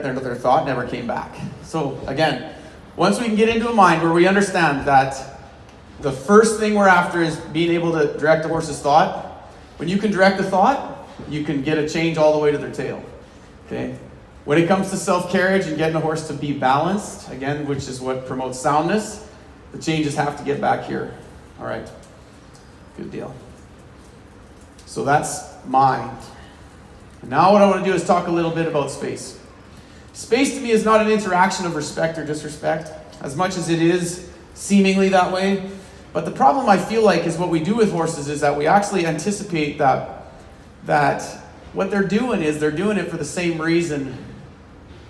their thought never came back. So again, once we can get into a mind where we understand that the first thing we're after is being able to direct the horse's thought, when you can direct the thought, you can get a change all the way to their tail. Okay? When it comes to self-carriage and getting a horse to be balanced, again, which is what promotes soundness, the changes have to get back here. All right. Good deal. So that's mind. And now what I want to do is talk a little bit about space. Space to me is not an interaction of respect or disrespect, as much as it is seemingly that way. But the problem I feel like is what we do with horses is that we actually anticipate that what they're doing is they're doing it for the same reason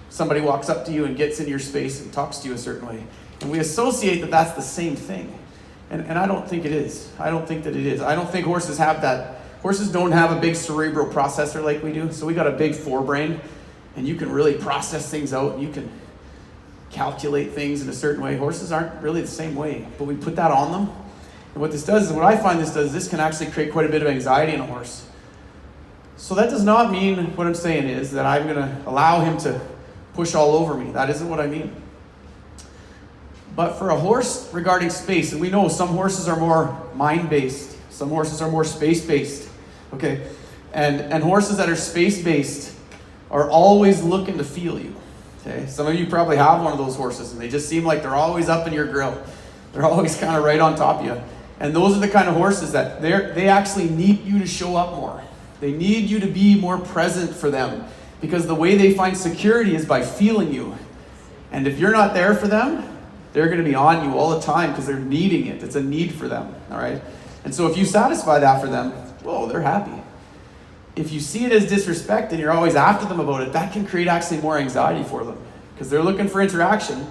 somebody walks up to you and gets in your space and talks to you a certain way. And we associate that that's the same thing. And I don't think it is. I don't think that it is. I don't think horses have that. Horses don't have a big cerebral processor like we do. So we got a big forebrain, and you can really process things out, and you can calculate things in a certain way. Horses aren't really the same way, but we put that on them. And what this does is, what I find this does, this can actually create quite a bit of anxiety in a horse. So that does not mean, what I'm saying is that I'm going to allow him to push all over me. That isn't what I mean. But for a horse regarding space, and we know some horses are more mind-based, some horses are more space-based, okay? And horses that are space-based are always looking to feel you, okay? Some of you probably have one of those horses, and they just seem like they're always up in your grill. They're always kind of right on top of you. And those are the kind of horses that they actually need you to show up more. They need you to be more present for them, because the way they find security is by feeling you. And if you're not there for them, they're going to be on you all the time because they're needing it. It's a need for them, all right? And so if you satisfy that for them, whoa, they're happy. If you see it as disrespect and you're always after them about it, that can create actually more anxiety for them because they're looking for interaction,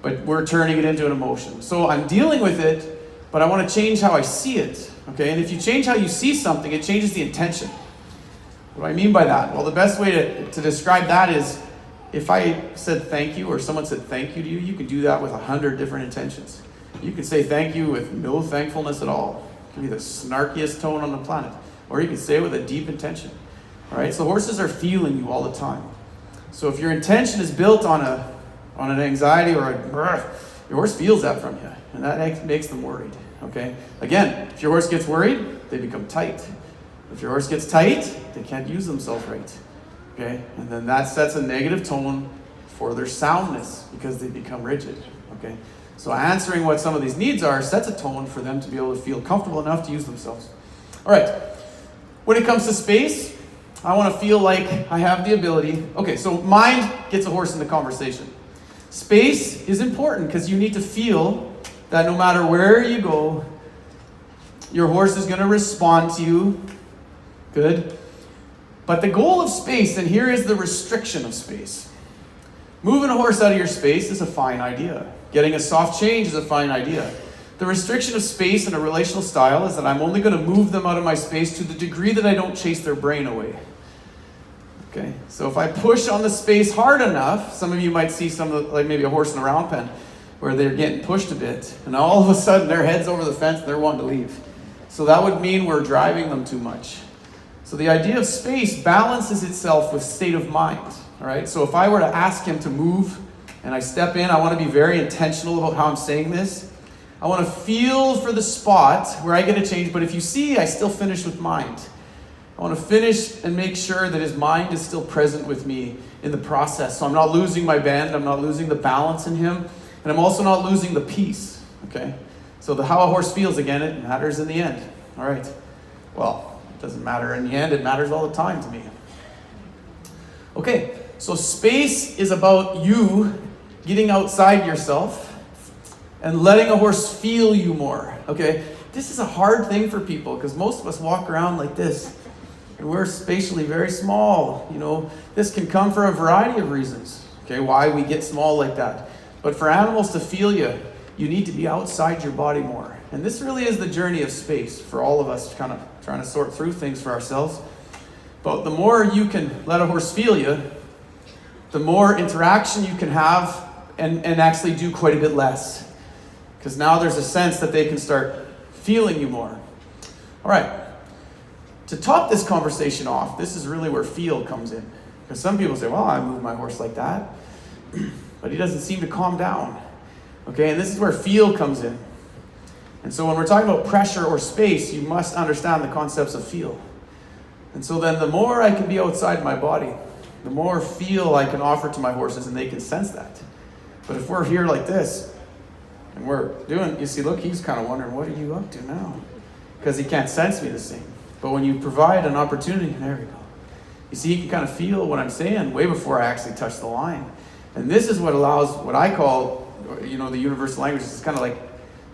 but we're turning it into an emotion. So I'm dealing with it, but I want to change how I see it, okay? And if you change how you see something, it changes the intention. What do I mean by that? Well, the best way to describe that is if I said thank you or someone said thank you to you, you can do that with 100 different intentions. You can say thank you with no thankfulness at all. It can be the snarkiest tone on the planet. Or you can say it with a deep intention. All right, so horses are feeling you all the time. So if your intention is built on an anxiety or your horse feels that from you, and that makes them worried, okay? Again, if your horse gets worried, they become tight. If your horse gets tight, they can't use themselves right, okay? And then that sets a negative tone for their soundness because they become rigid, okay? So answering what some of these needs are sets a tone for them to be able to feel comfortable enough to use themselves. All right, when it comes to space, I want to feel like I have the ability. Okay, so mind gets a horse in the conversation. Space is important because you need to feel that no matter where you go, your horse is going to respond to you. Good. But the goal of space, and here is the restriction of space. Moving a horse out of your space is a fine idea. Getting a soft change is a fine idea. The restriction of space in a relational style is that I'm only going to move them out of my space to the degree that I don't chase their brain away. Okay, so if I push on the space hard enough, some of you might see like maybe a horse in a round pen where they're getting pushed a bit, and all of a sudden their head's over the fence and they're wanting to leave. So that would mean we're driving them too much. So the idea of space balances itself with state of mind. All right, so if I were to ask him to move and I step in, I want to be very intentional about how I'm saying this. I want to feel for the spot where I get a change, but if you see, I still finish with mind. I want to finish and make sure that his mind is still present with me in the process. So I'm not losing my bend, I'm not losing the balance in him, and I'm also not losing the peace, okay? So how a horse feels, again, it matters in the end. All right, well, it doesn't matter in the end, it matters all the time to me. Okay, so space is about you getting outside yourself and letting a horse feel you more, okay? This is a hard thing for people because most of us walk around like this and we're spatially very small, you know. This can come for a variety of reasons, okay, why we get small like that. But for animals to feel you, you need to be outside your body more. And this really is the journey of space for all of us, kind of trying to sort through things for ourselves. But the more you can let a horse feel you, the more interaction you can have and actually do quite a bit less. Because now there's a sense that they can start feeling you more. All right. To top this conversation off, this is really where feel comes in. Because some people say, well, I move my horse like that. But he doesn't seem to calm down. Okay, and this is where feel comes in. And so when we're talking about pressure or space, you must understand the concepts of feel. And so then the more I can be outside my body, the more feel I can offer to my horses, and they can sense that. But if we're here like this, and we're doing, you see, look, he's kind of wondering, what are you up to now? Because he can't sense me the same. But when you provide an opportunity, there we go. You see, he can kind of feel what I'm saying way before I actually touch the line. And this is what allows what I call, the universal language. It's kind of like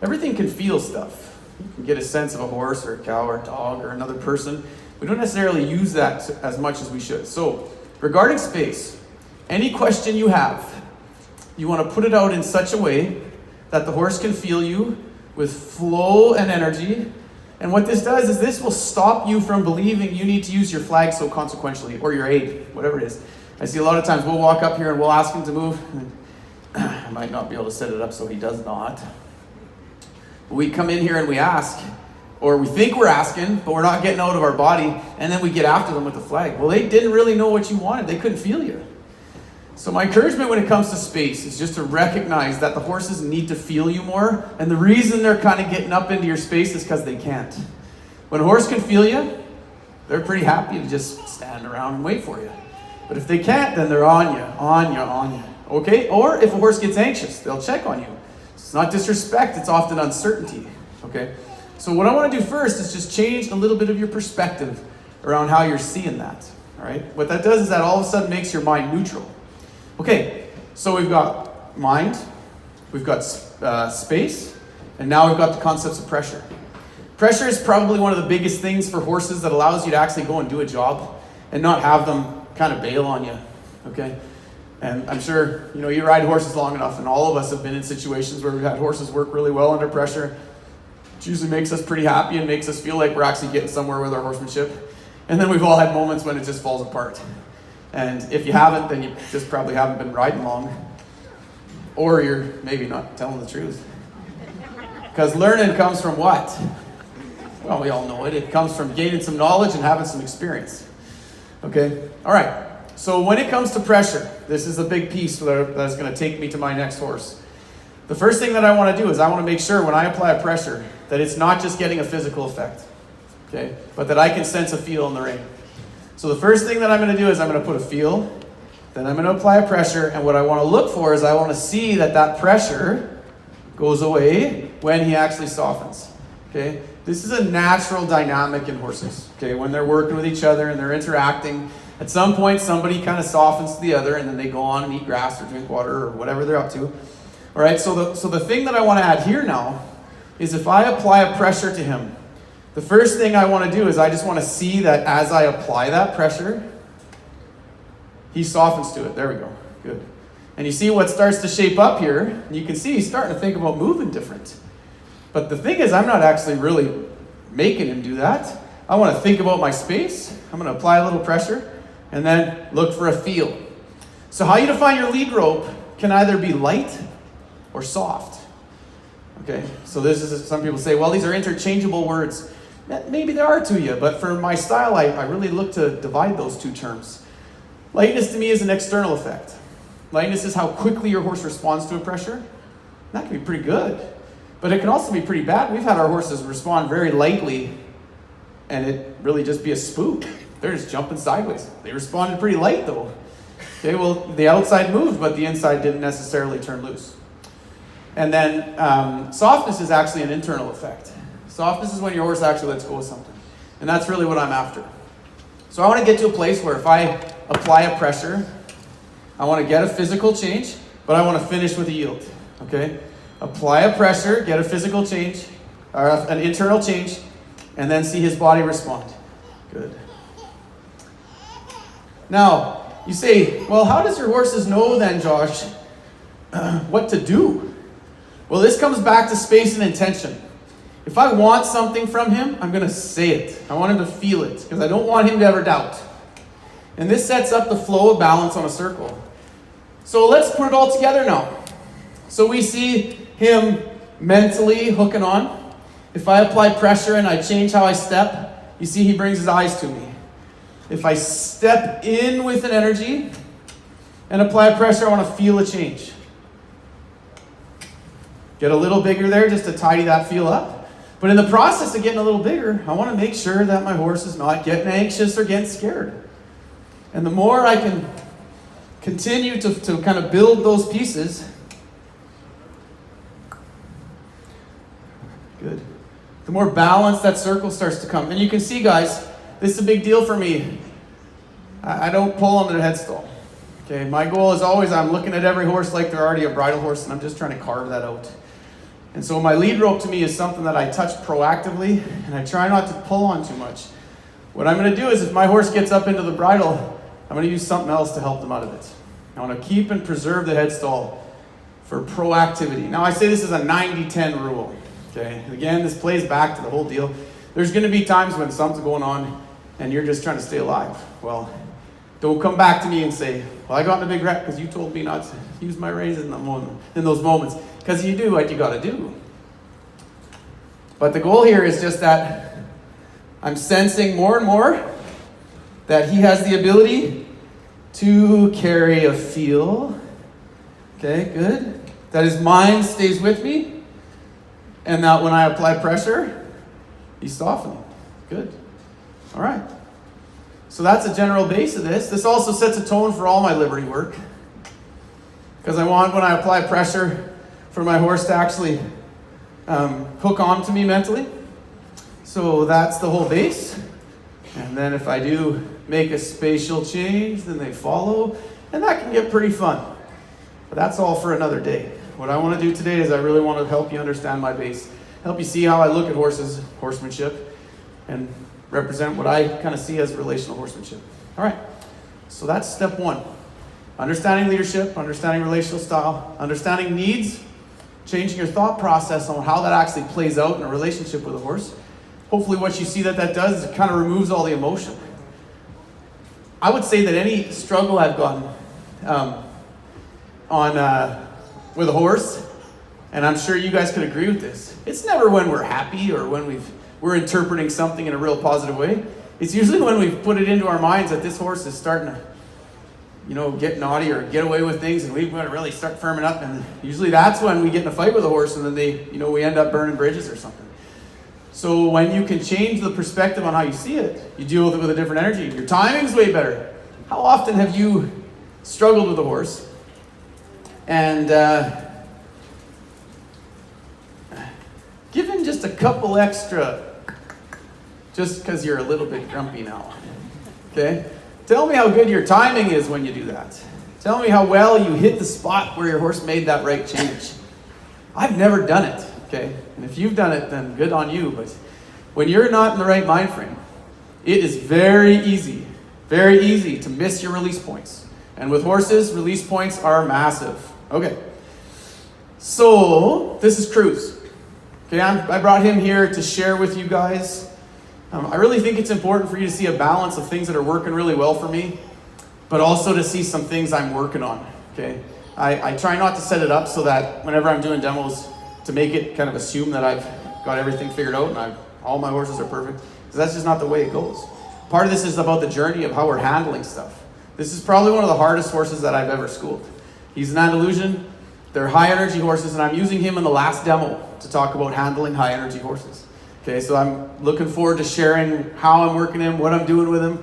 everything can feel stuff. You can get a sense of a horse or a cow or a dog or another person. We don't necessarily use that as much as we should. So, regarding space, any question you have, you want to put it out in such a way that the horse can feel you with flow and energy. And what this does is this will stop you from believing you need to use your flag so consequentially, or your aid, whatever it is. I see a lot of times we'll walk up here and we'll ask him to move. I might not be able to set it up so he does not. But we come in here and we ask, or we think we're asking, but we're not getting out of our body, and then we get after them with the flag. Well, they didn't really know what you wanted. They couldn't feel you. So my encouragement when it comes to space is just to recognize that the horses need to feel you more, and the reason they're kind of getting up into your space is because they can't. When a horse can feel you, they're pretty happy to just stand around and wait for you. But if they can't, then they're on you. Okay? Or if a horse gets anxious, they'll check on you. It's not disrespect, it's often uncertainty. Okay? So what I want to do first is just change a little bit of your perspective around how you're seeing that. All right? What that does is that all of a sudden makes your mind neutral. Okay, so we've got mind, we've got space, and now we've got the concepts of pressure. Pressure is probably one of the biggest things for horses that allows you to actually go and do a job and not have them kind of bail on you, okay? And I'm sure, you ride horses long enough, and all of us have been in situations where we've had horses work really well under pressure. It usually makes us pretty happy and makes us feel like we're actually getting somewhere with our horsemanship. And then we've all had moments when it just falls apart. And if you haven't, then you just probably haven't been riding long. Or you're maybe not telling the truth. Because learning comes from what? Well, we all know it. It comes from gaining some knowledge and having some experience. Okay? All right. So when it comes to pressure, this is a big piece that's going to take me to my next horse. The first thing that I want to do is I want to make sure when I apply a pressure that it's not just getting a physical effect. Okay? But that I can sense a feel in the ring. So the first thing that I'm going to do is I'm going to put a feel, then I'm going to apply a pressure, and what I want to look for is I want to see that pressure goes away when he actually softens. Okay? This is a natural dynamic in horses. Okay? When they're working with each other and they're interacting, at some point somebody kind of softens to the other, and then they go on and eat grass or drink water or whatever they're up to. All right? So the thing that I want to add here now is if I apply a pressure to him, the first thing I want to do is I just want to see that as I apply that pressure, he softens to it. There we go. Good. And you see what starts to shape up here. You can see he's starting to think about moving different. But the thing is, I'm not actually really making him do that. I want to think about my space. I'm going to apply a little pressure and then look for a feel. So how you define your lead rope can either be light or soft. Okay? So this is, some people say, well, these are interchangeable words. Maybe there are to you, but for my style, I really look to divide those two terms. Lightness to me is an external effect. Lightness is how quickly your horse responds to a pressure. That can be pretty good, but it can also be pretty bad. We've had our horses respond very lightly, and it really just be a spook. They're just jumping sideways. They responded pretty light, though. Okay, well, the outside moved, but the inside didn't necessarily turn loose. And then softness is actually an internal effect. Softness is when your horse actually lets go of something. And that's really what I'm after. So I want to get to a place where if I apply a pressure, I want to get a physical change, but I want to finish with a yield. Okay? Apply a pressure, get a physical change, or an internal change, and then see his body respond. Good. Now, you say, well, how does your horses know then, Josh, what to do? Well, this comes back to space and intention. If I want something from him, I'm going to say it. I want him to feel it because I don't want him to ever doubt. And this sets up the flow of balance on a circle. So let's put it all together now. So we see him mentally hooking on. If I apply pressure and I change how I step, you see he brings his eyes to me. If I step in with an energy and apply pressure, I want to feel a change. Get a little bigger there just to tidy that feel up. But in the process of getting a little bigger, I want to make sure that my horse is not getting anxious or getting scared. And the more I can continue to kind of build those pieces, good, the more balanced that circle starts to come. And you can see, guys, this is a big deal for me. I don't pull on their headstall. Okay, my goal is always, I'm looking at every horse like they're already a bridle horse, and I'm just trying to carve that out. And so my lead rope to me is something that I touch proactively, and I try not to pull on too much. What I'm going to do is, if my horse gets up into the bridle, I'm going to use something else to help them out of it. I want to keep and preserve the headstall for proactivity. Now, I say this is a 90-10 rule. Okay, again, this plays back to the whole deal. There's going to be times when something's going on, and you're just trying to stay alive. Well, don't come back to me and say, well, I got in a big wreck because you told me not to use my reins in those moments. Because you do what you got to do. But the goal here is just that I'm sensing more and more that he has the ability to carry a feel. Okay, good. That his mind stays with me. And that when I apply pressure, he's softening. Good. All right. So that's a general base of this. This also sets a tone for all my liberty work. Because I want, when I apply pressure, for my horse to actually hook on to me mentally. So that's the whole base. And then if I do make a spatial change, then they follow. And that can get pretty fun. But that's all for another day. What I want to do today is I really want to help you understand my base. Help you see how I look at horses, horsemanship, and represent what I kind of see as relational horsemanship. All right, so that's step one. Understanding leadership, understanding relational style, understanding needs, changing your thought process on how that actually plays out in a relationship with a horse. Hopefully what you see that does is it kind of removes all the emotion. I would say that any struggle I've gotten with a horse, and I'm sure you guys could agree with this, it's never when we're happy or when we're interpreting something in a real positive way. It's usually when we've put it into our minds that this horse is starting to, get naughty or get away with things, and we've got to really start firming up. And usually that's when we get in a fight with a horse, and then we end up burning bridges or something. So when you can change the perspective on how you see it, you deal with it with a different energy. Your timing's way better. How often have you struggled with a horse and given just a couple extra, just because you're a little bit grumpy now? Okay? Tell me how good your timing is when you do that. Tell me how well you hit the spot where your horse made that right change. I've never done it, okay? And if you've done it, then good on you. But when you're not in the right mind frame, it is very easy to miss your release points. And with horses, release points are massive. Okay. So, this is Cruz. Okay, I brought him here to share with you guys. I really think it's important for you to see a balance of things that are working really well for me, but also to see some things I'm working on, okay? I try not to set it up so that whenever I'm doing demos, to make it kind of assume that I've got everything figured out and all my horses are perfect, because that's just not the way it goes. Part of this is about the journey of how we're handling stuff. This is probably one of the hardest horses that I've ever schooled. He's an Andalusian. They're high energy horses, and I'm using him in the last demo to talk about handling high energy horses. Okay, so I'm looking forward to sharing how I'm working him, what I'm doing with him,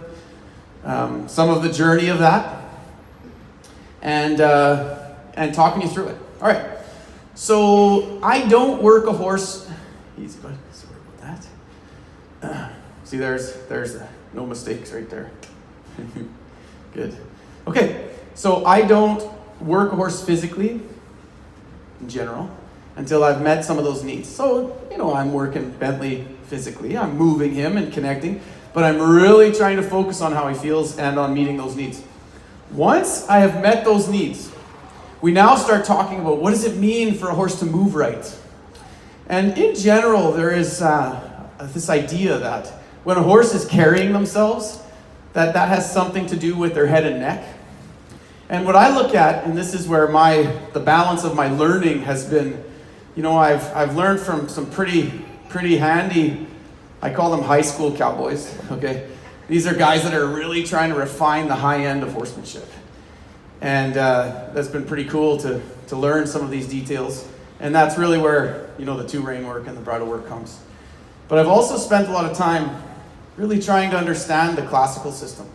some of the journey of that, and talking you through it. All right, so I don't work a horse. Easy, bud. Sorry about that. See, there's no mistakes right there. Good. Okay, so I don't work a horse physically, in general, until I've met some of those needs. So, I'm working Bentley physically. I'm moving him and connecting, but I'm really trying to focus on how he feels and on meeting those needs. Once I have met those needs, we now start talking about what does it mean for a horse to move right. And in general, there is this idea that when a horse is carrying themselves, that has something to do with their head and neck. And what I look at, and this is where the balance of my learning has been, I've learned from some pretty handy, I call them high school cowboys, okay? These are guys that are really trying to refine the high end of horsemanship. And that's been pretty cool to learn some of these details. And that's really where, the two-rein work and the bridle work comes. But I've also spent a lot of time really trying to understand the classical system.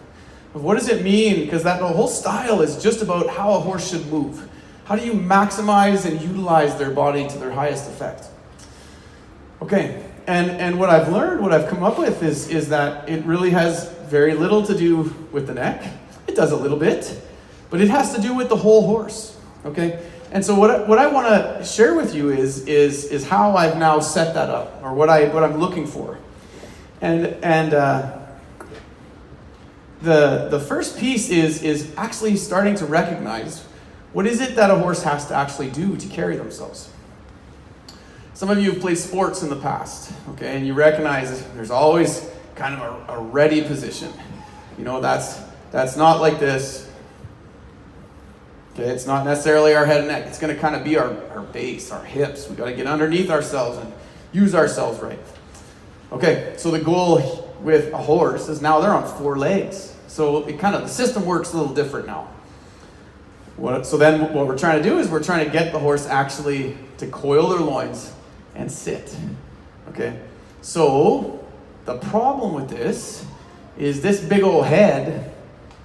Of what does it mean? Because the whole style is just about how a horse should move. How do you maximize and utilize their body to their highest effect? Okay, and what I've learned, what I've come up with is that it really has very little to do with the neck. It does a little bit, but it has to do with the whole horse, okay? And so what I want to share with you is how I've now set that up, or what I'm looking for. And the first piece is actually starting to recognize what is it that a horse has to actually do to carry themselves. Some of you have played sports in the past, okay, and you recognize there's always kind of a ready position. That's not like this. Okay, it's not necessarily our head and neck. It's going to kind of be our base, our hips. We've got to get underneath ourselves and use ourselves right. Okay, so the goal with a horse is now they're on 4 legs. So the system works a little different now. So then what we're trying to do is we're trying to get the horse actually to coil their loins and sit. Okay, so the problem with this is this big old head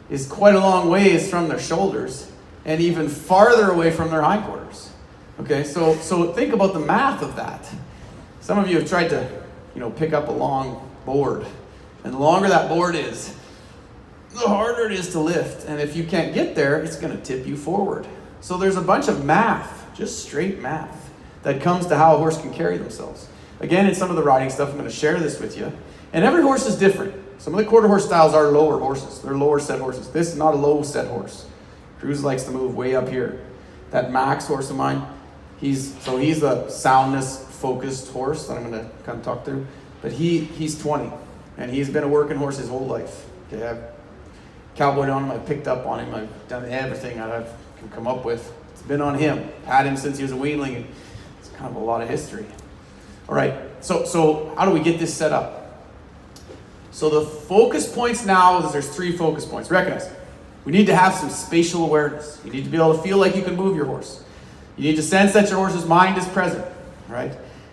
is quite a long ways from their shoulders and even farther away from their hindquarters. Okay, so think about the math of that. Some of you have tried to, pick up a long board, and the longer that board is, the harder it is to lift. And if you can't get there, it's going to tip you forward. So there's a bunch of math, just straight math, that comes to how a horse can carry themselves. Again, in some of the riding stuff, I'm going to share this with you. And every horse is different. Some of the quarter horse styles are lower horses. They're lower set horses. This is not a low set horse. Cruz likes to move way up here. That Max horse of mine, he's the Soundness focused horse that I'm going to kind of talk through. But he's 20, and he's been a working horse his whole life. Okay, I've cowboyed on him, I've picked up on him, I've done everything I can come up with. It's been on him. Had him since he was a weanling. It's kind of a lot of history. All right, so how do we get this set up? So the focus points now is there's 3 focus points. Recognize it. We need to have some spatial awareness. You need to be able to feel like you can move your horse. You need to sense that your horse's mind is present, right?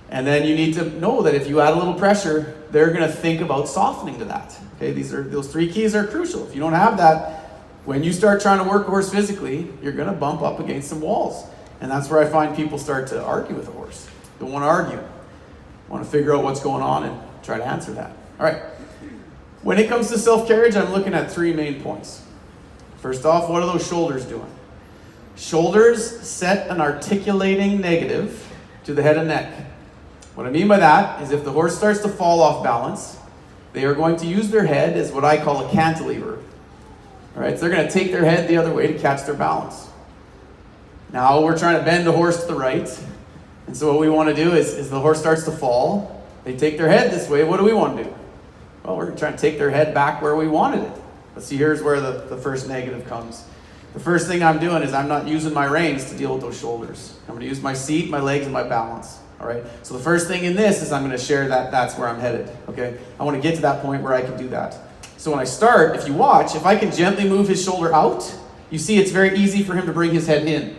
And then you need to know that if you add a little pressure, they're going to think about softening to that. Okay, those 3 keys are crucial. If you don't have that, when you start trying to work a horse physically, you're going to bump up against some walls. And that's where I find people start to argue with a horse. Don't want to argue. Want to figure out what's going on and try to answer that. All right. When it comes to self-carriage, I'm looking at 3 main points. First off, what are those shoulders doing? Shoulders set an articulating negative to the head and neck. What I mean by that is if the horse starts to fall off balance, they are going to use their head as what I call a cantilever. All right, so they're going to take their head the other way to catch their balance. Now we're trying to bend the horse to the right. And so what we want to do is the horse starts to fall. They take their head this way. What do we want to do? Well, we're trying to take their head back where we wanted it. But see, here's where the first negative comes. The first thing I'm doing is I'm not using my reins to deal with those shoulders. I'm going to use my seat, my legs, and my balance. All right. So the first thing in this is I'm going to share that that's where I'm headed. Okay. I want to get to that point where I can do that. So when I start, if you watch, if I can gently move his shoulder out, you see it's very easy for him to bring his head in.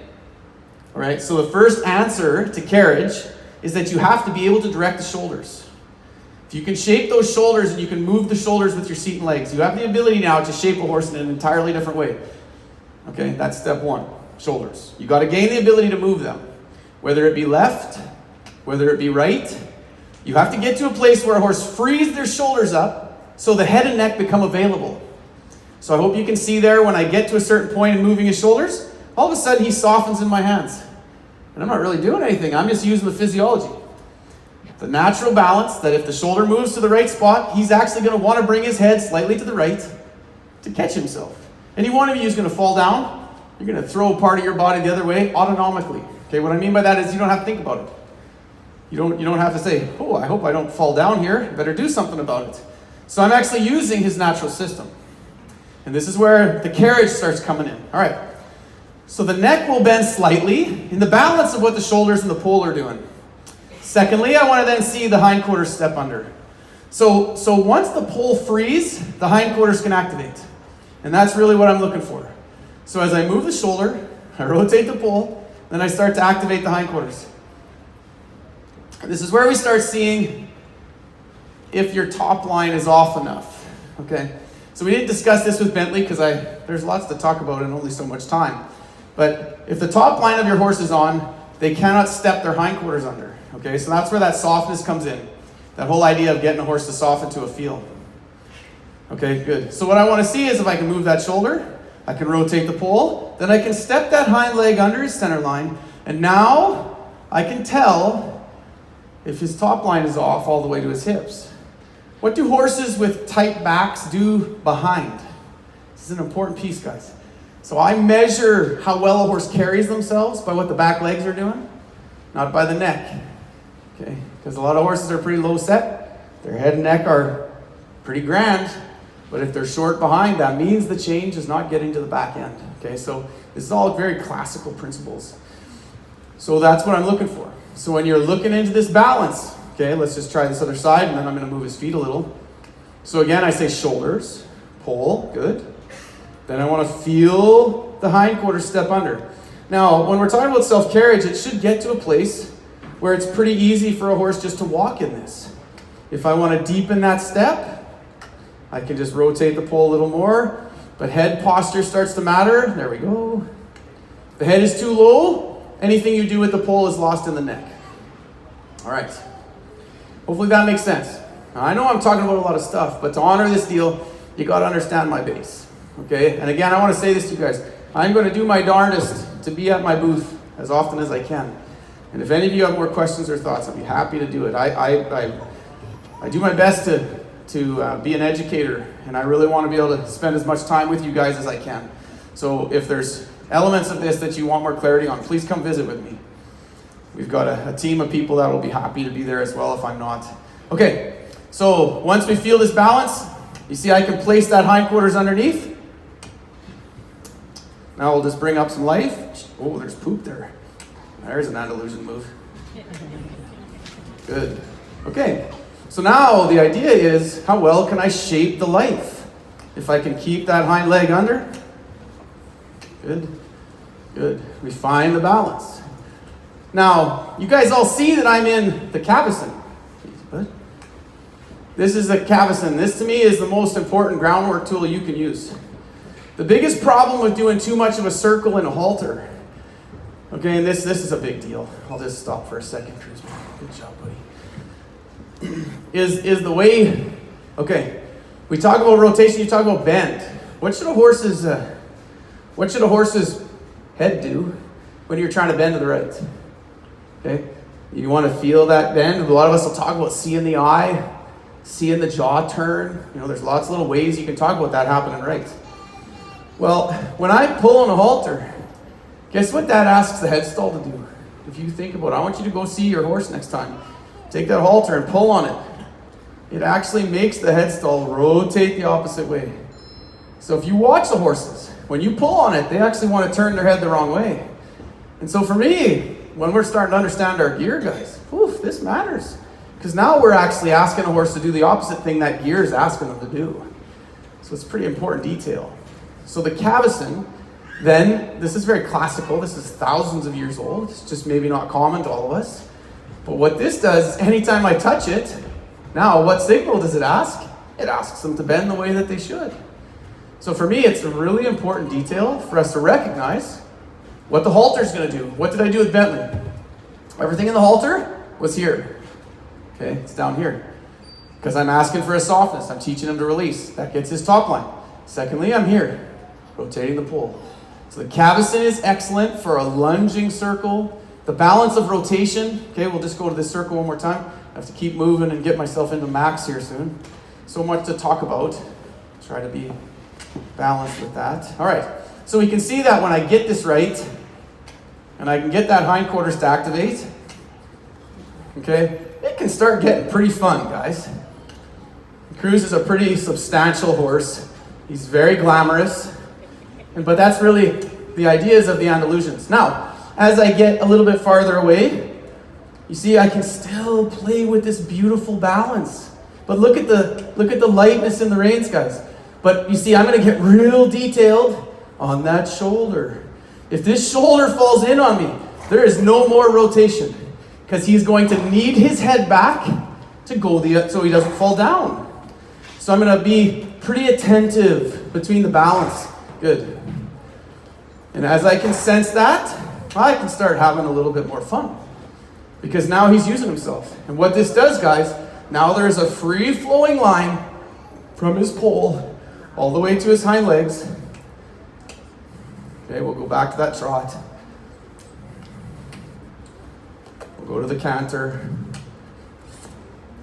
All right. So the first answer to carriage is that you have to be able to direct the shoulders. If you can shape those shoulders and you can move the shoulders with your seat and legs, you have the ability now to shape a horse in an entirely different way. Okay, that's step 1, shoulders. You got to gain the ability to move them. Whether it be left, whether it be right, you have to get to a place where a horse frees their shoulders up so the head and neck become available. So I hope you can see there when I get to a certain point in moving his shoulders, all of a sudden he softens in my hands. And I'm not really doing anything, I'm just using the physiology. The natural balance that if the shoulder moves to the right spot, he's actually going to want to bring his head slightly to the right to catch himself. Any one of you is going to fall down. You're going to throw a part of your body the other way autonomically. Okay, what I mean by that is you don't have to think about it. You don't have to say, oh, I hope I don't fall down here. I better do something about it. So I'm actually using his natural system. And this is where the carriage starts coming in. All right. So the neck will bend slightly in the balance of what the shoulders and the pole are doing. Secondly, I want to then see the hindquarters step under. So once the pole frees, the hindquarters can activate. And that's really what I'm looking for. So as I move the shoulder, I rotate the pole, then I start to activate the hindquarters. This is where we start seeing if your top line is off enough. Okay? So we didn't discuss this with Bentley because there's lots to talk about and only so much time. But if the top line of your horse is on, they cannot step their hindquarters under. Okay? So that's where that softness comes in. That whole idea of getting a horse to soften to a feel. Okay, good. So what I want to see is if I can move that shoulder, I can rotate the pole, then I can step that hind leg under his center line, and now I can tell if his top line is off all the way to his hips. What do horses with tight backs do behind? This is an important piece, guys. So I measure how well a horse carries themselves by what the back legs are doing, not by the neck. Okay, because a lot of horses are pretty low set. Their head and neck are pretty grand, but if they're short behind, that means the change is not getting to the back end. Okay, so this is all very classical principles. So that's what I'm looking for. So when you're looking into this balance, okay, let's just try this other side, and then I'm going to move his feet a little. So again, I say shoulders, pole, good. Then I want to feel the hindquarters step under. Now, when we're talking about self-carriage, it should get to a place where it's pretty easy for a horse just to walk in this. If I want to deepen that step, I can just rotate the pole a little more, but head posture starts to matter. There we go. If the head is too low, anything you do with the pole is lost in the neck. All right. Hopefully that makes sense. Now, I know I'm talking about a lot of stuff, but to honor this deal, you got to understand my base. Okay? And again, I want to say this to you guys. I'm going to do my darndest to be at my booth as often as I can. And if any of you have more questions or thoughts, I'd be happy to do it. I do my best to be an educator, and I really want to be able to spend as much time with you guys as I can. So if there's elements of this that you want more clarity on, please come visit with me. We've got a team of people that will be happy to be there as well if I'm not. Okay, so once we feel this balance, you see I can place that hindquarters underneath. Now we'll just bring up some life. Oh, there's poop there. There's an Andalusian move. Good. Okay, so now the idea is how well can I shape the life? If I can keep that hind leg under. Good. Good. We find the balance. Now, you guys all see that I'm in the cavesson. What? This is a cavesson. This to me is the most important groundwork tool you can use. The biggest problem with doing too much of a circle in a halter, okay, and this is a big deal. I'll just stop for a second, Cruz. Good job, buddy. Is the way, okay, we talk about rotation, you talk about bend. What should a horse's head do when you're trying to bend to the right? Okay, you want to feel that bend. A lot of us will talk about seeing the eye, seeing the jaw turn. You know, there's lots of little ways you can talk about that happening right. Well, when I pull on a halter, guess what that asks the headstall to do? If you think about it, I want you to go see your horse next time. Take that halter and pull on it. It actually makes the headstall rotate the opposite way. So if you watch the horses, when you pull on it, they actually want to turn their head the wrong way. And so for me, when we're starting to understand our gear, guys, this matters. Because now we're actually asking a horse to do the opposite thing that gear is asking them to do. So it's a pretty important detail. So the cavesson, then, this is very classical. This is thousands of years old. It's just maybe not common to all of us. But what this does is anytime I touch it, now what signal does it ask? It asks them to bend the way that they should. So for me, it's a really important detail for us to recognize what the halter is going to do. What did I do with Bentley? Everything in the halter was here. Okay, it's down here. Because I'm asking for a softness. I'm teaching him to release. That gets his top line. Secondly, I'm here, rotating the pole. So the cavesson is excellent for a lunging circle. The balance of rotation, okay, we'll just go to this circle one more time. I have to keep moving and get myself into max here soon. So much to talk about. Try to be balanced with that. All right, so we can see that when I get this right, and I can get that hindquarters to activate, okay, it can start getting pretty fun, guys. Cruz is a pretty substantial horse. He's very glamorous, but that's really the ideas of the Andalusians. Now, as I get a little bit farther away, you see I can still play with this beautiful balance. But look at the lightness in the reins, guys. But you see, I'm going to get real detailed on that shoulder. If this shoulder falls in on me, there is no more rotation, because he's going to need his head back to go so he doesn't fall down. So I'm going to be pretty attentive between the balance. Good. And as I can sense that, I can start having a little bit more fun, because now he's using himself. And what this does, guys, now there's a free-flowing line from his pole all the way to his hind legs. Okay, we'll go back to that trot. We'll go to the canter.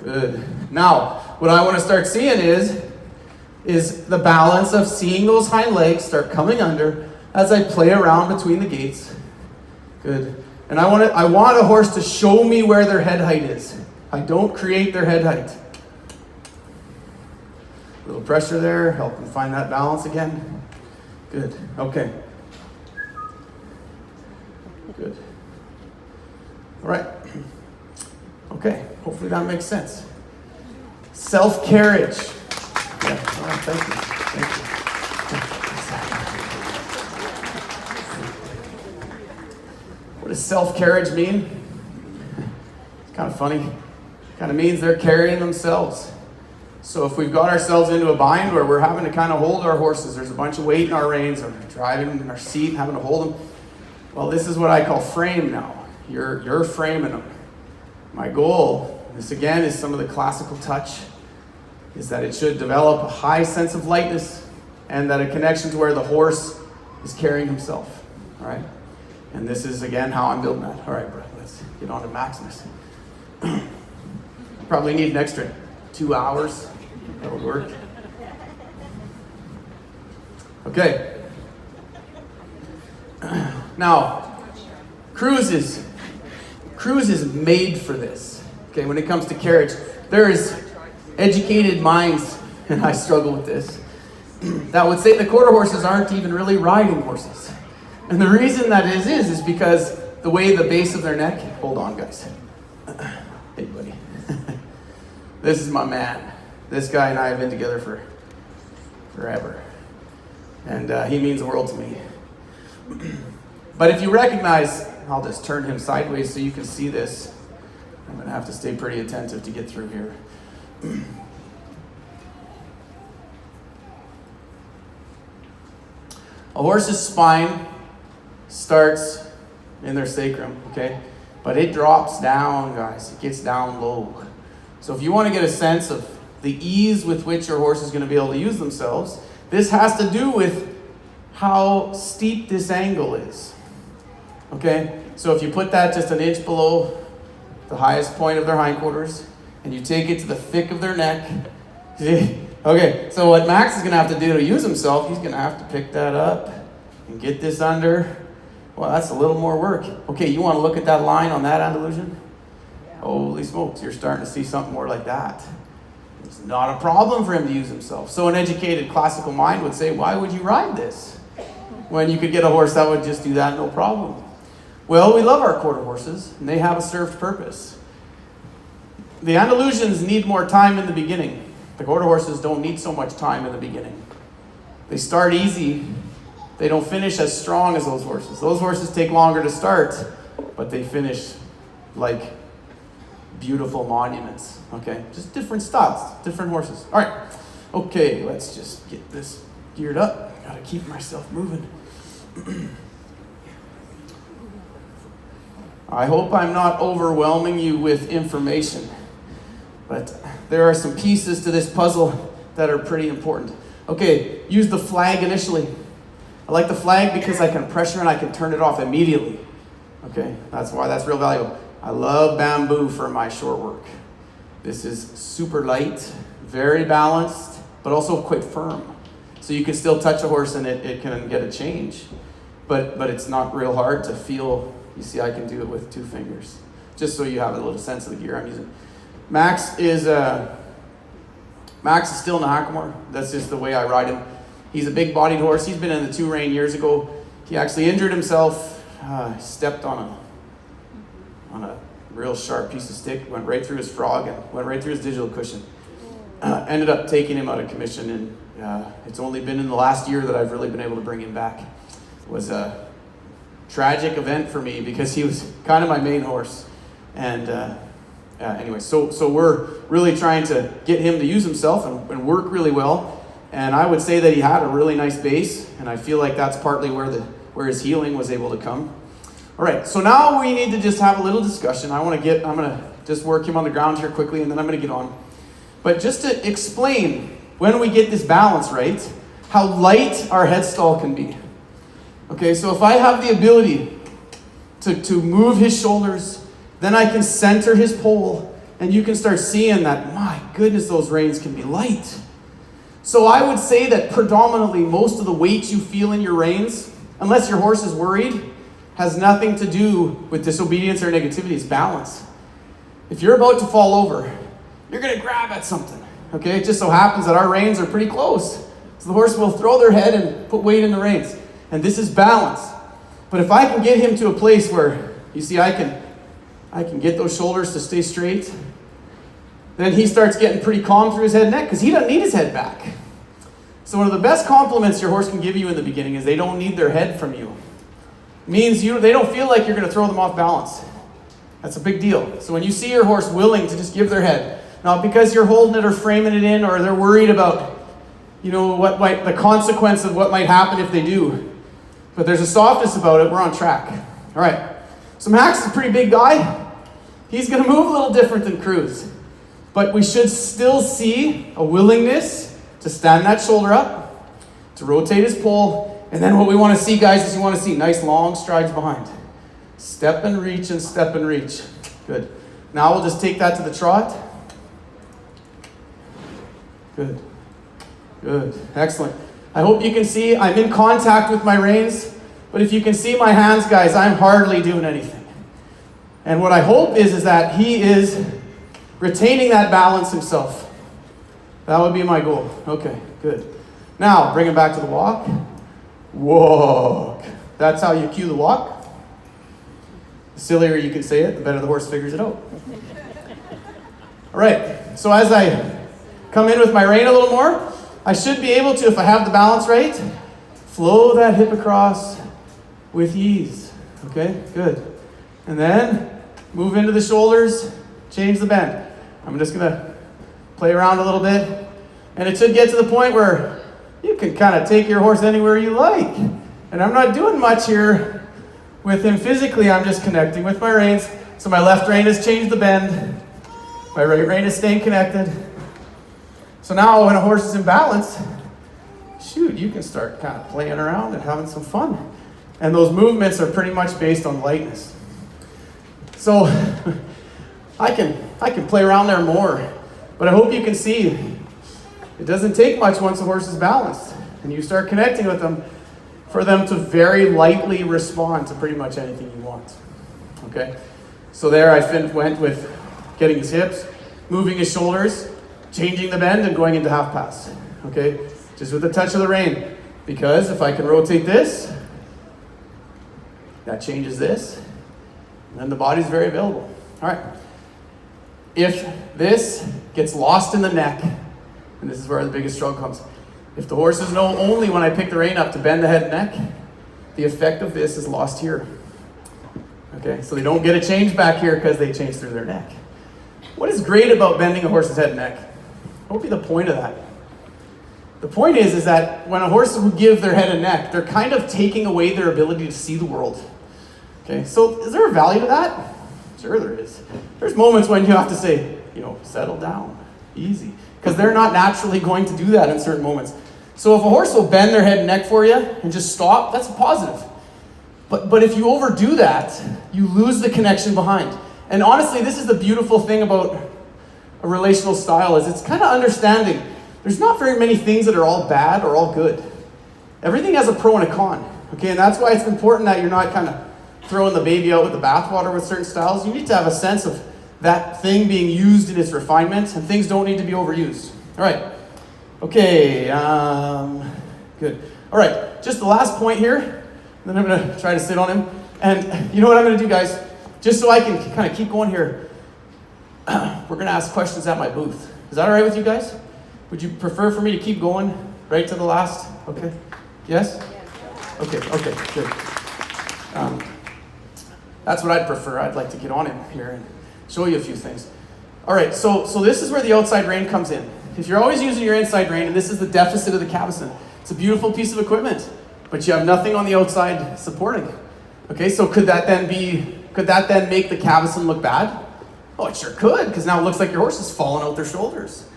Good. Now, what I want to start seeing is the balance of seeing those hind legs start coming under as I play around between the gates. Good. And I want a horse to show me where their head height is. I don't create their head height. A little pressure there, help them find that balance again. Good. Okay. Good. All right. Okay. Hopefully that makes sense. Self-carriage. Yeah. All right. Thank you. Thank you. What does self-carriage mean? It's kind of funny. It kind of means they're carrying themselves. So if we've got ourselves into a bind where we're having to kind of hold our horses, there's a bunch of weight in our reins, or driving in our seat and having to hold them. Well, this is what I call frame now. You're framing them. My goal, this again is some of the classical touch, is that it should develop a high sense of lightness and that a connection to where the horse is carrying himself. All right? And this is, again, how I'm building that. All right, bro, let's get on to Maximus. Probably need an extra 2 hours. That would work. Okay. Now, Cruz is made for this. Okay, when it comes to carriage, there is educated minds, and I struggle with this, that would say the quarter horses aren't even really riding horses. And the reason that is because the way the base of their neck, hold on guys. Hey buddy. This is my man. This guy and I have been together for forever. And he means the world to me. But if you recognize, I'll just turn him sideways so you can see this. I'm going to have to stay pretty attentive to get through here. A horse's spine starts in their sacrum, okay? But it drops down, guys. It gets down low. So if you want to get a sense of the ease with which your horse is going to be able to use themselves, this has to do with how steep this angle is. Okay? So if you put that just an inch below the highest point of their hindquarters, and you take it to the thick of their neck, see? Okay, so what Max is going to have to do to use himself, he's going to have to pick that up and get this under. Well, that's a little more work. Okay, you want to look at that line on that Andalusian? Holy smokes, you're starting to see something more like that. It's not a problem for him to use himself. So an educated classical mind would say, why would you ride this when you could get a horse that would just do that no problem? Well, we love our quarter horses, and they have a served purpose. The Andalusians need more time in the beginning. The quarter horses don't need so much time in the beginning. They start easy. They don't finish as strong as those horses. Those horses take longer to start, but they finish like beautiful monuments. Okay, just different styles, different horses. All right, okay, let's just get this geared up. Gotta keep myself moving. I hope I'm not overwhelming you with information, but there are some pieces to this puzzle that are pretty important. Okay, use the flag initially. I like the flag because I can pressure and I can turn it off immediately. Okay, that's why that's real valuable. I love bamboo for my short work. This is super light, very balanced, but also quite firm. So you can still touch a horse and it can get a change. But it's not real hard to feel. You see, I can do it with 2 fingers. Just so you have a little sense of the gear I'm using. Max is still in the Hackamore. That's just the way I ride him. He's a big-bodied horse. He's been in the 2-rein years ago. He actually injured himself. Stepped on a real sharp piece of stick. Went right through his frog and went right through his digital cushion. ended up taking him out of commission, and it's only been in the last year that I've really been able to bring him back. It was a tragic event for me because he was kind of my main horse. And anyway, so we're really trying to get him to use himself and work really well. And I would say that he had a really nice base, and I feel like that's partly where his healing was able to come. All right, so now we need to just have a little discussion. I'm gonna just work him on the ground here quickly, and then I'm gonna get on. But just to explain, when we get this balance right, how light our headstall can be. Okay, so if I have the ability to move his shoulders, then I can center his pole, and you can start seeing that, my goodness, those reins can be light. So I would say that predominantly most of the weight you feel in your reins, unless your horse is worried, has nothing to do with disobedience or negativity. It's balance. If you're about to fall over, you're going to grab at something. Okay, it just so happens that our reins are pretty close. So the horse will throw their head and put weight in the reins. And this is balance. But if I can get him to a place where, you see, I can get those shoulders to stay straight, then he starts getting pretty calm through his head and neck because he doesn't need his head back. So one of the best compliments your horse can give you in the beginning is they don't need their head from you. It means they don't feel like you're going to throw them off balance. That's a big deal. So when you see your horse willing to just give their head, not because you're holding it or framing it in or they're worried about, the consequence of what might happen if they do, but there's a softness about it, we're on track. All right. So Max is a pretty big guy. He's going to move a little different than Cruz. But we should still see a willingness to stand that shoulder up, to rotate his pole, and then what we want to see, guys, is you want to see nice long strides behind. Step and reach and step and reach. Good. Now we'll just take that to the trot. Good. Good. Excellent. I hope you can see I'm in contact with my reins, but if you can see my hands, guys, I'm hardly doing anything. And what I hope is that he is retaining that balance himself. That would be my goal. Okay, good. Now, bring him back to the walk. Walk. That's how you cue the walk. The sillier you can say it, the better the horse figures it out. All right, so as I come in with my rein a little more, I should be able to, if I have the balance right, flow that hip across with ease. Okay, good. And then move into the shoulders, change the bend. I'm just going to play around a little bit. And it should get to the point where you can kind of take your horse anywhere you like. And I'm not doing much here with him physically. I'm just connecting with my reins. So my left rein has changed the bend. My right rein is staying connected. So now when a horse is in balance, shoot, you can start kind of playing around and having some fun. And those movements are pretty much based on lightness. So I can play around there more, but I hope you can see it doesn't take much once a horse is balanced and you start connecting with them for them to very lightly respond to pretty much anything you want. Okay, so there I went with getting his hips, moving his shoulders, changing the bend, and going into half pass. Okay, just with a touch of the rein, because if I can rotate this, that changes this, and then the body's very available. All right. If this gets lost in the neck, and this is where the biggest struggle comes, if the horses know only when I pick the rein up to bend the head and neck, the effect of this is lost here. Okay, so they don't get a change back here because they change through their neck. What is great about bending a horse's head and neck? What would be the point of that? The point is that when a horse will give their head and neck, they're kind of taking away their ability to see the world. Okay, so is there a value to that? Sure there is. There's moments when you have to say, settle down, easy. Because they're not naturally going to do that in certain moments. So if a horse will bend their head and neck for you and just stop, that's a positive. But if you overdo that, you lose the connection behind. And honestly, this is the beautiful thing about a relational style, is it's kind of understanding. There's not very many things that are all bad or all good. Everything has a pro and a con. Okay, and that's why it's important that you're not kind of throwing the baby out with the bathwater with certain styles. You need to have a sense of that thing being used in its refinement, and things don't need to be overused. All right. Okay. Good. All right. Just the last point here. Then I'm going to try to sit on him. And you know what I'm going to do, guys? Just so I can kind of keep going here, we're going to ask questions at my booth. Is that all right with you guys? Would you prefer for me to keep going right to the last? Okay. Yes? Okay, good. That's what I'd prefer. I'd like to get on in here and show you a few things. All right, so this is where the outside rein comes in. If you're always using your inside rein, and this is the deficit of the cavesson, it's a beautiful piece of equipment, but you have nothing on the outside supporting. Okay, so could that then make the cavesson look bad? Oh, it sure could, because now it looks like your horse is falling out their shoulders.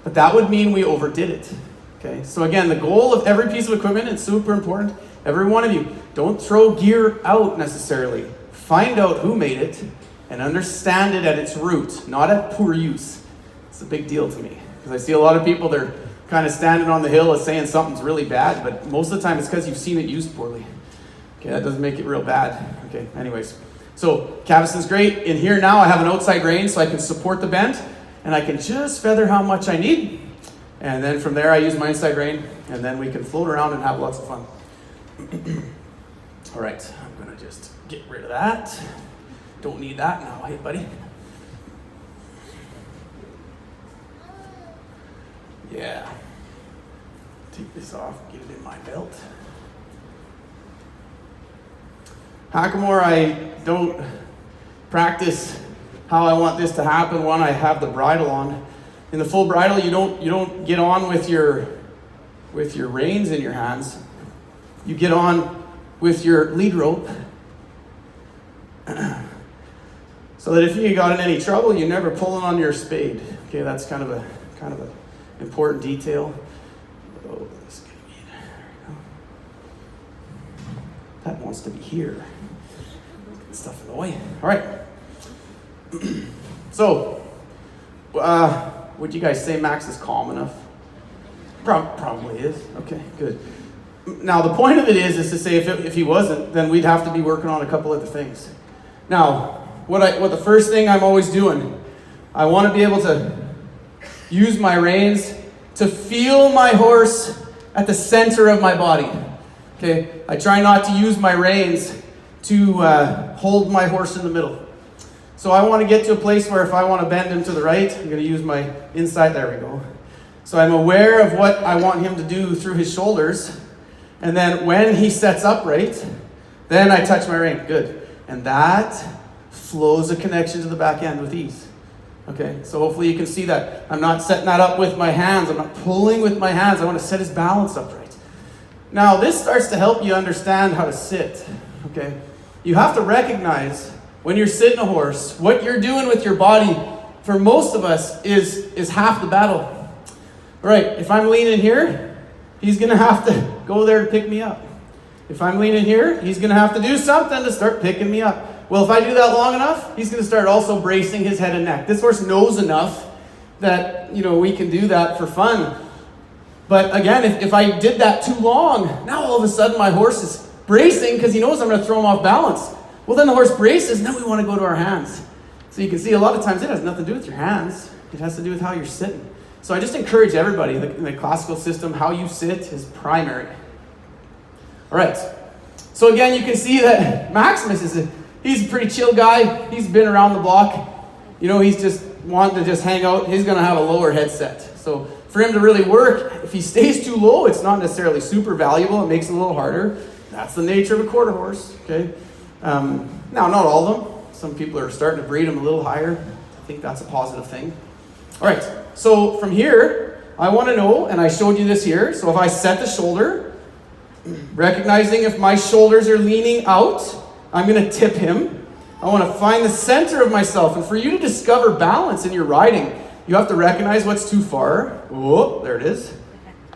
But that would mean we overdid it. Okay, so again, the goal of every piece of equipment, it's super important. Every one of you, don't throw gear out necessarily. Find out who made it and understand it at its root, not at poor use. It's a big deal to me, because I see a lot of people, they're kind of standing on the hill and saying something's really bad, but most of the time it's because you've seen it used poorly. Okay, that doesn't make it real bad. Okay, anyways. So, cavesson's great. In here now I have an outside rein so I can support the bend, and I can just feather how much I need. And then from there I use my inside rein, and then we can float around and have lots of fun. All right, I'm gonna just get rid of that. Don't need that now, hey buddy. Yeah. Take this off, get it in my belt. Hackamore, I don't practice how I want this to happen when I have the bridle on. In the full bridle, you don't get on with your reins in your hands. You get on with your lead rope. So that if you got in any trouble, you're never pulling on your spade. Okay, that's kind of an important detail. Oh, this is gonna be, there we go. That wants to be here. Stuff in the way. All right. So, would you guys say Max is calm enough? Probably is. Okay, good. Now, the point of it is to say if he wasn't, then we'd have to be working on a couple other things. Now, what the first thing I'm always doing, I want to be able to use my reins to feel my horse at the center of my body. Okay, I try not to use my reins to hold my horse in the middle. So I want to get to a place where if I want to bend him to the right, I'm going to use my inside, there we go. So I'm aware of what I want him to do through his shoulders. And then when he sets upright, then I touch my rein, good. And that flows a connection to the back end with ease. Okay, so hopefully you can see that. I'm not setting that up with my hands, I'm not pulling with my hands, I want to set his balance upright. Now this starts to help you understand how to sit, okay? You have to recognize when you're sitting a horse, what you're doing with your body, for most of us, is half the battle. All right, if I'm leaning here, he's going to have to go there to pick me up. If I'm leaning here, he's going to have to do something to start picking me up. Well, if I do that long enough, he's going to start also bracing his head and neck. This horse knows enough that, we can do that for fun. But again, if I did that too long, now all of a sudden my horse is bracing because he knows I'm going to throw him off balance. Well, then the horse braces, and then we want to go to our hands. So you can see a lot of times it has nothing to do with your hands. It has to do with how you're sitting. So I just encourage everybody, in the classical system, how you sit is primary. All right. So again, you can see that Maximus he's a pretty chill guy. He's been around the block. He's just wanting to just hang out. He's going to have a lower headset. So for him to really work, if he stays too low, it's not necessarily super valuable. It makes it a little harder. That's the nature of a quarter horse, okay? Now, not all of them. Some people are starting to breed them a little higher. I think that's a positive thing. All right, so from here, I want to know, and I showed you this here, so if I set the shoulder, recognizing if my shoulders are leaning out, I'm going to tip him. I want to find the center of myself, and for you to discover balance in your riding, you have to recognize what's too far. Oh, there it is.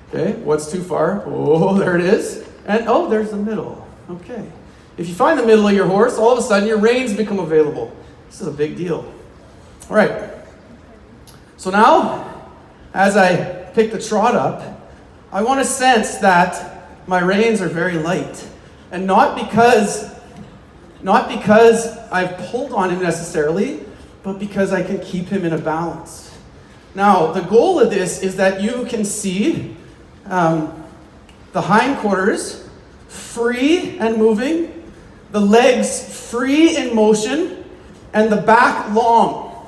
Okay, what's too far? Oh, there it is. And oh, there's the middle. Okay. If you find the middle of your horse, all of a sudden your reins become available. This is a big deal. All right. So now, as I pick the trot up, I want to sense that my reins are very light. And not because I've pulled on him necessarily, but because I can keep him in a balance. Now, the goal of this is that you can see the hindquarters free and moving, the legs free in motion, and the back long.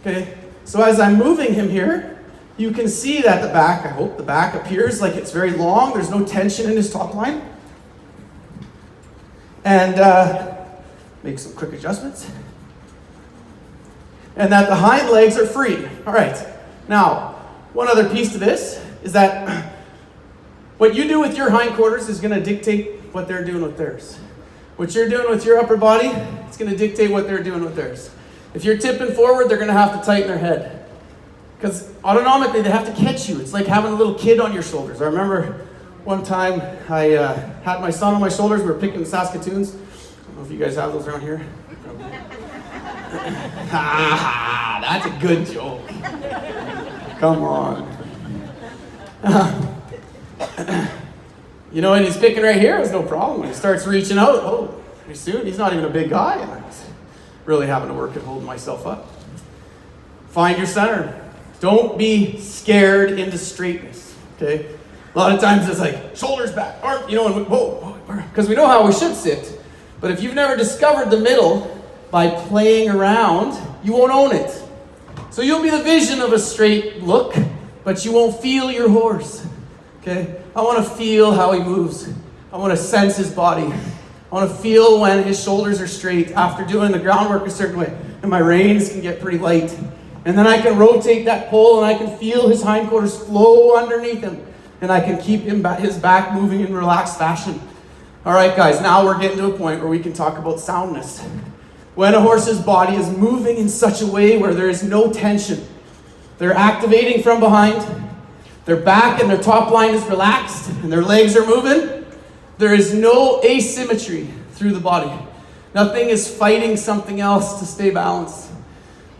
Okay, so as I'm moving him here, you can see that the back, I hope the back appears like it's very long. There's no tension in his top line. And make some quick adjustments. And that the hind legs are free. All right. Now, one other piece to this is that what you do with your hindquarters is going to dictate what they're doing with theirs. What you're doing with your upper body, it's going to dictate what they're doing with theirs. If you're tipping forward, they're going to have to tighten their head. Because autonomically, they have to catch you. It's like having a little kid on your shoulders. I remember one time I had my son on my shoulders. We were picking Saskatoons. I don't know if you guys have those around here. That's a good joke. Come on. You know, and he's picking right here, it was no problem. When he starts reaching out, oh, pretty soon, he's not even a big guy. And I was really having to work at holding myself up. Find your center. Don't be scared into straightness, okay? A lot of times it's like, shoulders back, arm, you know, and whoa, because we know how we should sit. But if you've never discovered the middle by playing around, you won't own it. So you'll be the vision of a straight look, but you won't feel your horse, okay? I want to feel how he moves. I want to sense his body. I want to feel when his shoulders are straight after doing the groundwork a certain way. And my reins can get pretty light. And then I can rotate that pole and I can feel his hindquarters flow underneath him. And I can keep his back moving in relaxed fashion. All right, guys, now we're getting to a point where we can talk about soundness. When a horse's body is moving in such a way where there is no tension, they're activating from behind, their back and their top line is relaxed, and their legs are moving, there is no asymmetry through the body. Nothing is fighting something else to stay balanced.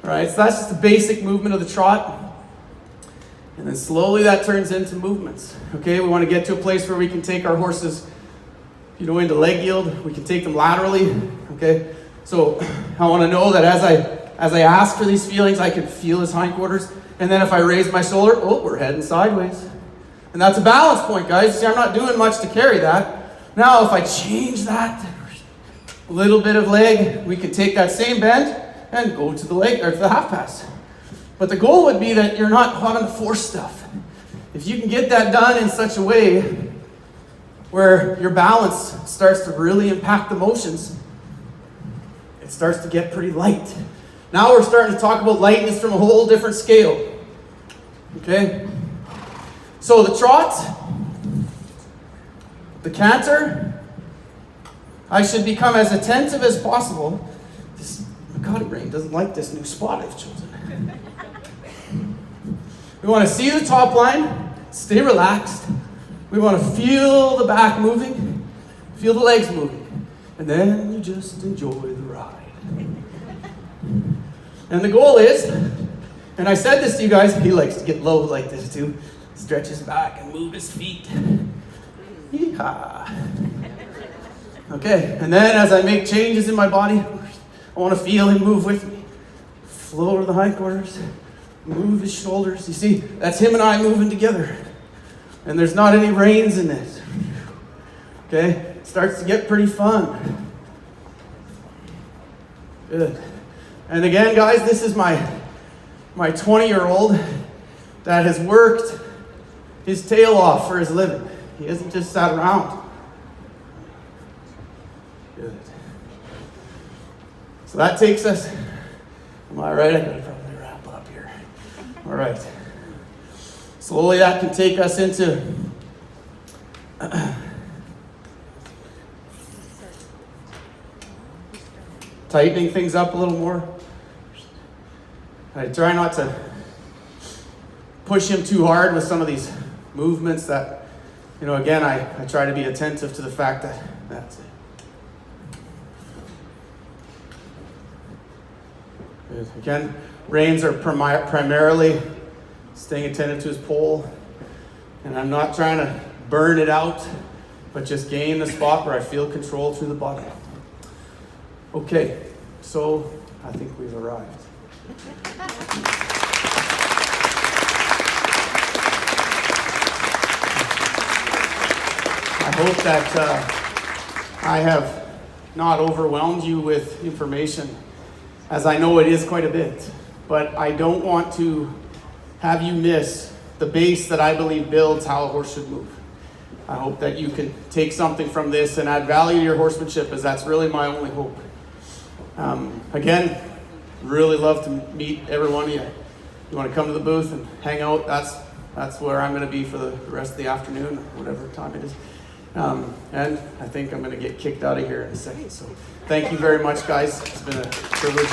All right, so that's just the basic movement of the trot. And then slowly that turns into movements. Okay, we want to get to a place where we can take our horses, you know, into leg yield. We can take them laterally. Okay, so I want to know that as I ask for these feelings, I can feel his hindquarters. And then if I raise my shoulder, oh, we're heading sideways. And that's a balance point, guys. See, I'm not doing much to carry that. Now, if I change that, a little bit of leg, we can take that same bend and go to the leg or to the half pass. But the goal would be that you're not having to force stuff. If you can get that done in such a way where your balance starts to really impact the motions, it starts to get pretty light. Now we're starting to talk about lightness from a whole different scale. Okay? So the trot, the canter, I should become as attentive as possible. This Makati brain doesn't like this new spot I've chosen. We want to see the top line, stay relaxed. We want to feel the back moving, feel the legs moving, and then you just enjoy the ride. And the goal is, and I said this to you guys, he likes to get low like this too. Stretch his back and move his feet. Yeehaw. Okay, and then as I make changes in my body, I want to feel him move with me. Flow to the hindquarters, move his shoulders. You see, that's him and I moving together. And there's not any reins in this. Okay, it starts to get pretty fun. Good. And again, guys, this is my 20-year-old that has worked his tail off for his living. He hasn't just sat around. Good. So that takes us, am I right? I gotta probably wrap up here. All right. Slowly that can take us into tightening things up a little more. I try not to push him too hard with some of these movements that, you know, again, I try to be attentive to the fact that that's it. Good. Again, reins are primarily staying attentive to his pole, and I'm not trying to burn it out, but just gain the spot where I feel control through the body. Okay, so I think we've arrived. I hope that I have not overwhelmed you with information, as I know it is quite a bit, but I don't want to have you miss the base that I believe builds how a horse should move. I hope that you can take something from this and add value to your horsemanship, as that's really my only hope. Again, really love to meet every one of you. You want to come to the booth and hang out, that's where I'm going to be for the rest of the afternoon, or whatever time it is. And I think I'm going to get kicked out of here in a second. So thank you very much, guys. It's been a privilege.